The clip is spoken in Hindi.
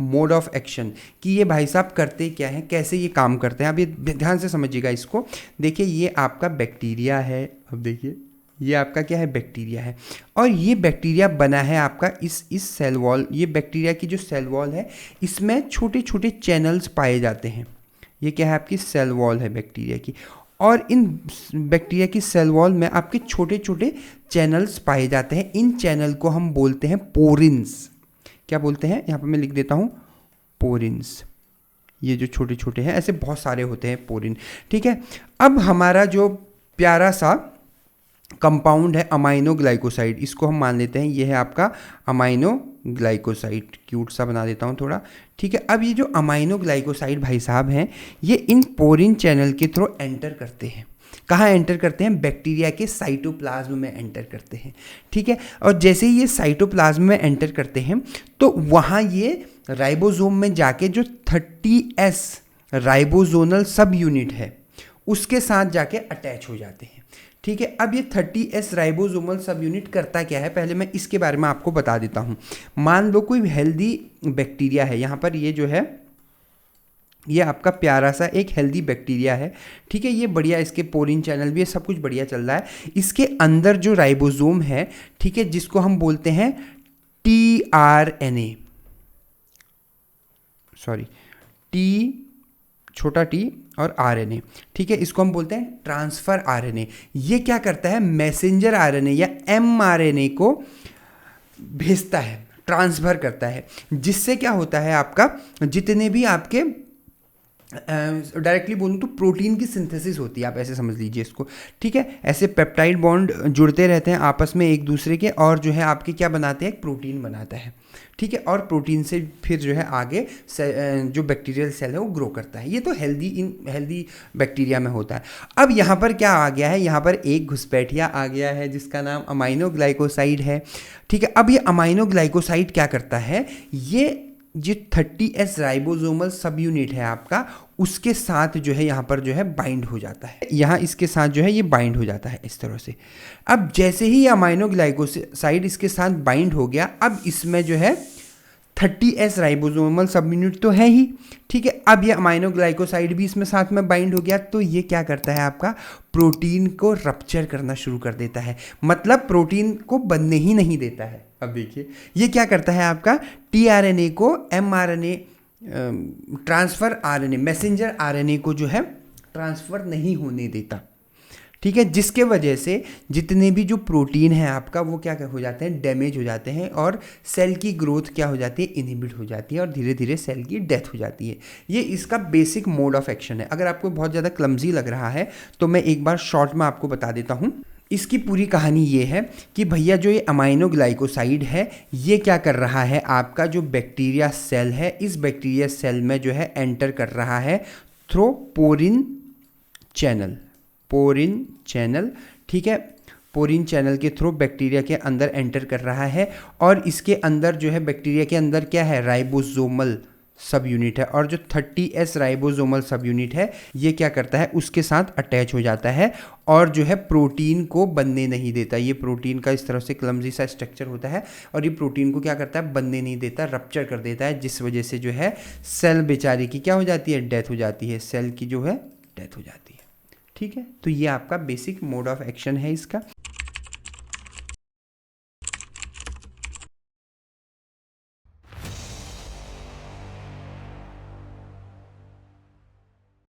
मोड ऑफ एक्शन कि ये भाई साहब करते क्या हैं, कैसे ये काम करते हैं। अब ये ध्यान से समझिएगा इसको। देखिए ये आपका बैक्टीरिया है, अब देखिए ये आपका क्या है, बैक्टीरिया है, और ये बैक्टीरिया बना है आपका इस सेल वॉल, ये बैक्टीरिया की जो सेल वॉल है इसमें छोटे छोटे चैनल्स पाए जाते हैं। ये क्या है, आपकी सेल वॉल है बैक्टीरिया की, और इन बैक्टीरिया की सेल वॉल में आपके छोटे छोटे चैनल्स पाए जाते हैं। इन चैनल को हम बोलते हैं पोरिन्स। क्या बोलते हैं, यहाँ पर मैं लिख देता हूँ पोरिन्स। ये जो छोटे छोटे हैं, ऐसे बहुत सारे होते हैं पोरिन, ठीक है। अब हमारा जो प्यारा सा कंपाउंड है अमाइनो ग्लाइकोसाइड, इसको हम मान लेते हैं ये है आपका अमाइनो ग्लाइकोसाइड। क्यूट सा बना देता हूँ थोड़ा, ठीक है। अब ये जो अमाइनो ग्लाइकोसाइड भाई साहब हैं, ये इन पोरिन चैनल के थ्रू एंटर करते हैं। कहाँ एंटर करते हैं, बैक्टीरिया के साइटोप्लाज्म में एंटर करते हैं, ठीक है। और जैसे ही ये साइटोप्लाज्म में एंटर करते हैं तो वहाँ ये राइबोसोम में जाके जो 30S राइबोसोनल सब यूनिट है उसके साथ जाके अटैच हो जाते हैं, ठीक है। अब ये 30S राइबोसोमल सब यूनिट करता क्या है, पहले मैं इसके बारे में आपको बता देता हूँ। मान लो कोई हेल्दी बैक्टीरिया है, यहाँ पर ये जो है ये आपका प्यारा सा एक हेल्दी बैक्टीरिया है, ठीक है। ये बढ़िया, इसके पोरिन चैनल भी है, सब कुछ बढ़िया चल रहा है। इसके अंदर जो राइबोसोम है, ठीक है, जिसको हम बोलते हैं tRNA, सॉरी टी छोटा टी और RNA, ठीक है, इसको हम बोलते हैं ट्रांसफर RNA। ये क्या करता है, मैसेंजर RNA या mRNA को भेजता है, ट्रांसफर करता है, जिससे क्या होता है आपका जितने भी आपके डायरेक्टली बोलूँ तो प्रोटीन की सिंथेसिस होती है, आप ऐसे समझ लीजिए इसको, ठीक है। ऐसे पेप्टाइड बॉन्ड जुड़ते रहते हैं आपस में एक दूसरे के, और जो है आपके क्या बनाते हैं, एक प्रोटीन बनाता है, ठीक है। और प्रोटीन से फिर जो है आगे जो बैक्टीरियल सेल है वो ग्रो करता है। ये तो हेल्दी बैक्टीरिया में होता है। अब यहाँ पर क्या आ गया है, यहाँ पर एक घुसपैठिया आ गया है जिसका नाम अमाइनो ग्लाइकोसाइड है, ठीक है। अब ये अमाइनो ग्लाइकोसाइड क्या करता है, ये जो 30S राइबोसोमल सब यूनिट है आपका, उसके साथ जो है यहाँ पर जो है बाइंड हो जाता है, यहाँ इसके साथ जो है ये बाइंड हो जाता है इस तरह से। अब जैसे ही अमाइनो ग्लाइकोसाइड इसके साथ बाइंड हो गया, अब इसमें जो है 30S राइबोसोमल सब यूनिट तो है ही, ठीक है। अब ये अमाइनो ग्लाइकोसाइड भी इसमें साथ में बाइंड हो गया, तो ये क्या करता है आपका प्रोटीन को रप्चर करना शुरू कर देता है, मतलब प्रोटीन को बनने ही नहीं देता है। अब देखिए ये क्या करता है आपका tRNA को mRNA transfer RNA messenger RNA को जो है ट्रांसफर नहीं होने देता, ठीक है। जिसके वजह से जितने भी जो प्रोटीन है आपका वो क्या हो जाते हैं, डैमेज हो जाते हैं, और सेल की ग्रोथ क्या हो जाती है, इनहिबिट हो जाती है, और धीरे धीरे सेल की डेथ हो जाती है। ये इसका बेसिक मोड ऑफ एक्शन है। अगर आपको बहुत ज़्यादा क्लमजी लग रहा है तो मैं एक बार शॉर्ट में आपको बता देता हूँ। इसकी पूरी कहानी ये है कि भैया जो ये अमाइनो ग्लाइकोसाइड है ये क्या कर रहा है, आपका जो बैक्टीरिया सेल है इस बैक्टीरिया सेल में जो है एंटर कर रहा है थ्रू पोरिन चैनल, ठीक है। पोरिन चैनल के थ्रू बैक्टीरिया के अंदर एंटर कर रहा है, और इसके अंदर जो है बैक्टीरिया के अंदर क्या है, राइबोसोमल सब यूनिट है, और जो 30S राइबोसोमल सब यूनिट है ये क्या करता है, उसके साथ अटैच हो जाता है, और जो है प्रोटीन को बनने नहीं देता। ये प्रोटीन का इस तरह से क्लमजी सा स्ट्रक्चर होता है, और ये प्रोटीन को क्या करता है, बनने नहीं देता, रप्चर कर देता है, जिस वजह से जो है सेल बेचारी की क्या हो जाती है, डेथ हो जाती है, सेल की जो है डेथ हो जाती है, ठीक है। तो ये आपका बेसिक मोड ऑफ एक्शन है इसका।